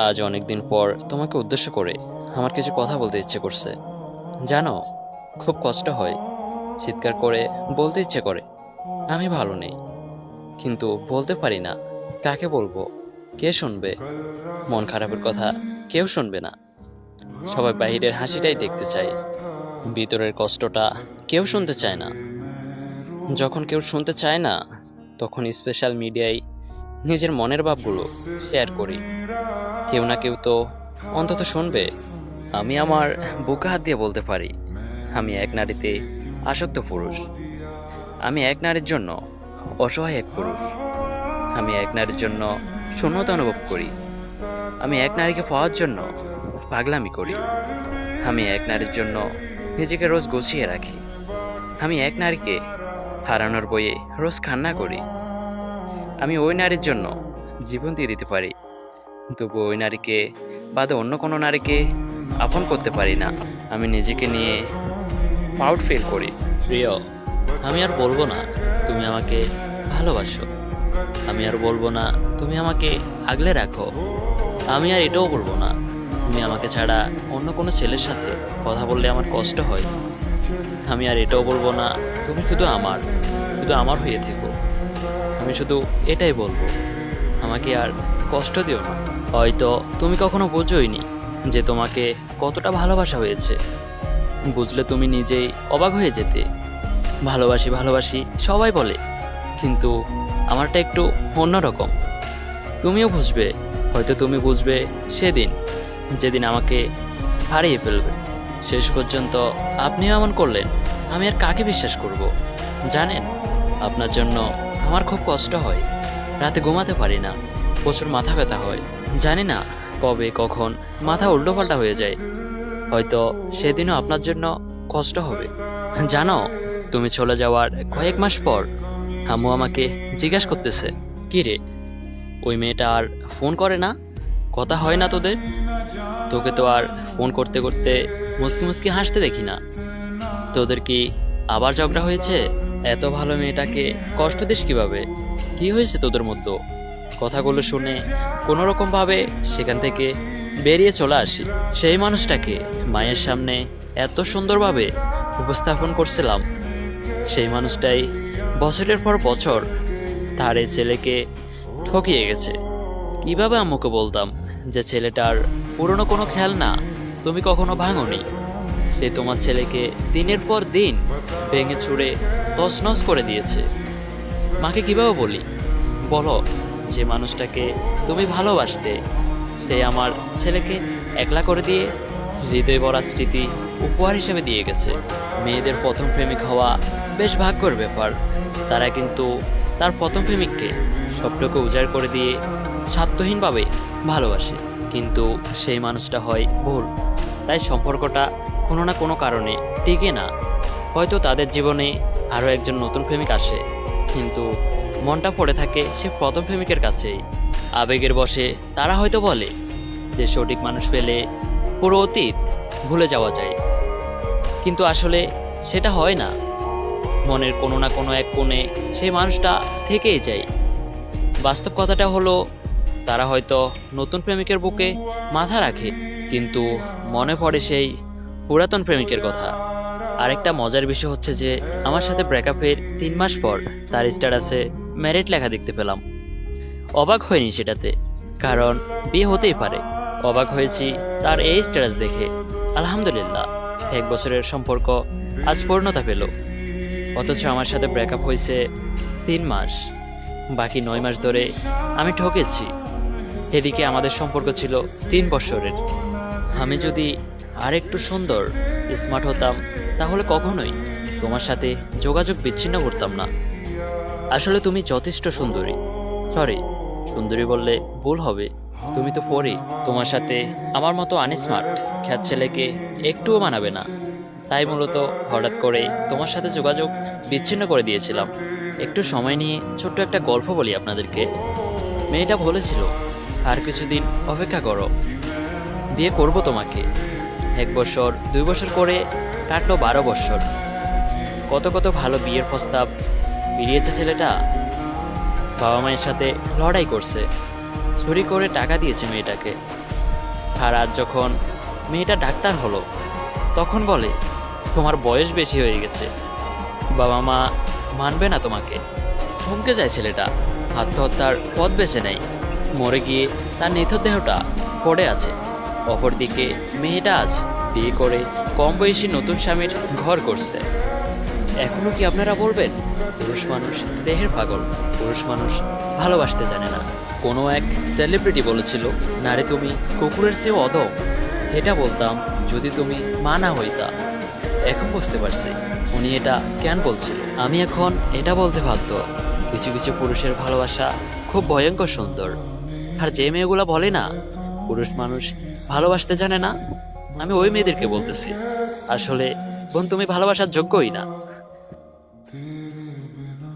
আজ অনেক দিন পর তোমাকে উদ্দেশ্য করে আমার কিছু কথা বলতে ইচ্ছে করছে। জানো, খুব কষ্ট হয়, চিৎকার করে বলতে ইচ্ছে করে আমি ভালো নেই, কিন্তু বলতে পারি না। কাকে বলবো? কে শুনবে? মন খারাপের কথা কেউ শুনবে না। সবাই বাহিরের হাসিটাই দেখতে চায়, ভিতরের কষ্টটা কেউ শুনতে চায় না। যখন কেউ শুনতে চায় না, তখন স্পেশাল মিডিয়ায় নিজের মনের ভাবগুলো শেয়ার করি। কেউ না কেউ তো অন্তত শুনবে। আমি আমার বুকে হাত দিয়ে বলতে পারি, আমি এক নারীতে আসক্ত পুরুষ। আমি এক নারীর জন্য অসহায় এক পুরুষ। আমি এক নারীর জন্য শূন্যতা অনুভব করি। আমি এক নারীকে পাওয়ার জন্য পাগলামি করি। আমি এক নারীর জন্য নিজেকে রোজ গুছিয়ে রাখি। আমি এক নারীকে হারানোর বয়ে রোজ কান্না করি। আমি ওই নারীর জন্য জীবন দিয়ে দিতে পারি, তবু ওই নারীকে বাদে অন্য কোনো নারীকে আপন করতে পারি না। আমি নিজেকে নিয়ে প্রাউড ফিল করি। প্রিয়, আমি আর বলবো না তুমি আমাকে ভালোবাসো। আমি আর বলবো না তুমি আমাকে আগলে রাখো। আমি আর এটাও বলবো না তুমি আমাকে ছাড়া অন্য কোনো ছেলের সাথে কথা বললে আমার কষ্ট হয়। আমি আর এটাও বলবো না তুমি শুধু আমার হয়ে থেকো। আমি শুধু এটাই বলবো, আমাকে আর কষ্ট দিও না। হয়তো তুমি কখনো বোঝোইনি যে তোমাকে কতটা ভালোবাসা হয়েছে। বুঝলে তুমি নিজেই অবাক হয়ে যেতে। ভালোবাসি ভালোবাসি সবাই বলে, কিন্তু আমারটা একটু অন্যরকম। তুমিও বুঝবে, হয়তো তুমি বুঝবে সেদিন, যেদিন আমাকে হারিয়ে ফেলবে। শেষ পর্যন্ত আপনিও এমন করলেন, আমি আর কাকে বিশ্বাস করব? জানেন, আপনার জন্য আমার খুব কষ্ট হয়। রাতে ঘুমাতে পারি না, প্রচুর মাথা ব্যথা হয়। জানি না কবে কখন মাথা উল্টোপাল্টা হয়ে যায়। হয়তো সেদিনও আপনার জন্য কষ্ট হবে। জানো, তুমি চলে যাওয়ার কয়েক মাস পর আম্মু আমাকে জিজ্ঞাসা করতেছে, কি রে, ওই মেয়েটা আর ফোন করে না? কথা হয় না তোদের? তোকে তো আর ফোন করতে করতে মুসকি মুসকি হাসতে দেখি না। তোদের কি আবার ঝগড়া হয়েছে? এত ভালো মেয়েটাকে কষ্ট দিস কিভাবে? কি হয়েছে তোদের মধ্যে? কথাগুলো শুনে কোনো রকম ভাবে সেখান থেকে বেরিয়ে চলে আসি। সেই মানুষটাকে মায়ের সামনে এত সুন্দরভাবে উপস্থাপন করছিলাম, সেই মানুষটাই বছরের পর বছর তার এই ছেলেকে ঠকিয়ে গেছে। কিভাবে আম্মুকে বলতাম যে ছেলেটার পুরনো কোনো খেয়াল না, তুমি কখনো ভাঙোনি। সে তোমার ছেলেকে দিনের পর দিন ভেঙে চুড়ে তছনছ করে দিয়েছে। মাকে কিভাবে বলি বলো, যে মানুষটাকে তুমি ভালোবাসতে, সে আমার ছেলেকে একলা করে দিয়ে হৃদয় ভরা স্মৃতি উপহার হিসেবে দিয়ে গেছে। মেয়েদের প্রথম প্রেমিক হওয়া বেশ ভাগ্যের ব্যাপার। তারা কিন্তু তার প্রথম প্রেমিককে সবটুকু উজাড় করে দিয়ে স্বার্থহীনভাবে ভালোবাসে, কিন্তু সেই মানুষটা হয় ভুল। তাই সম্পর্কটা কোনো না কোনো কারণে টিকে না। হয়তো তাদের জীবনে আরও একজন নতুন প্রেমিক আসে, কিন্তু মনটা পড়ে থাকে সে প্রথম প্রেমিকের কাছেই। আবেগের বশে তারা হয়তো বলে যে সঠিক মানুষ পেলে পুরো অতীত ভুলে যাওয়া যায়, কিন্তু আসলে সেটা হয় না। মনের কোনো না কোনো এক কোণে সেই মানুষটা থেকেই যায়। বাস্তব কথাটা হলো, তারা হয়তো নতুন প্রেমিকের বুকে মাথা রাখে, কিন্তু মনে পড়ে সেই পুরাতন প্রেমিকের কথা। আরেকটা মজার বিষয় হচ্ছে যে আমার সাথে ব্রেকআপের 3 মাস পর তার স্ট্যাটাসে ম্যারিড লেখা দেখতে পেলাম। অবাক হয়নি সেটাতে, কারণ বিয়ে হতেই পারে। অবাক হয়েছি তার এই স্ট্যাটাস দেখে। আলহামদুলিল্লাহ, 1 বছরের সম্পর্ক আজ পূর্ণতা পেল। অথচ আমার সাথে ব্রেকআপ হয়েছে 3 মাস, বাকি 9 মাস ধরে আমি ঠকেছি। এদিকে আমাদের সম্পর্ক ছিল 3 বছরের। আমি যদি আর একটু সুন্দর স্মার্ট হতাম, তাহলে কখনোই তোমার সাথে যোগাযোগ বিচ্ছিন্ন করতাম না। আসলে তুমি যথেষ্ট সুন্দরী। সরি, সুন্দরী বললে ভুল হবে, তুমি তো পরি। তোমার সাথে আমার মতো আনস্মার্ট খ্যাত ছেলেকে একটুও মানাবে না। তাই মূলত হঠাৎ করে তোমার সাথে যোগাযোগ বিচ্ছিন্ন করে দিয়েছিলাম। একটু সময় নিয়ে ছোট্ট একটা গল্প বলি আপনাদেরকে। মেয়েটা বলেছিল, আর কিছুদিন অপেক্ষা করো, বিয়ে করব তোমাকে। 1 বছর 2 বছর করে কাটলো 12 বছর। কত কত ভালো বিয়ের প্রস্তাব বেরিয়েছে ছেলেটা। বাবা মায়ের সাথে লড়াই করছে, চুরি করে টাকা দিয়েছে মেয়েটাকে। আর আজ যখন মেয়েটা ডাক্তার হলো তখন বলে তোমার বয়স বেশি হয়ে গেছে, বাবা মা মানবে না তোমাকে। থমকে যায় ছেলেটা, আত্মহত্যার পথ বেছে নেয়। মরে গিয়ে তার নিথর দেহটা পড়ে আছে। অপরদিকে মেয়েটা আজ বিয়ে করে কম বয়সী নতুন স্বামীর ঘর করছে। এখনো কি আপনারা বলবেন পুরুষ মানুষ দেহের পাগল, পুরুষ মানুষ ভালোবাসতে জানে না? কোনো এক সেলিব্রিটি বলেছিল, নারে তুমি কুকুরের চেয়েও অধম। এটা বলতাম যদি তুমি মা না হইতা। এখন বুঝতে পারছি উনি এটা কেন বলছিল। আমি এখন এটা বলতে বাধ্য, কিছু কিছু পুরুষের ভালোবাসা খুব ভয়ঙ্কর সুন্দর। আর যে মেয়েগুলো বলে না পুরুষ মানুষ ভালোবাসতে জানে না, আমি ওই মেয়েদেরকে বলতেছি, আসলে বোন তুমি ভালোবাসার যোগ্যই না।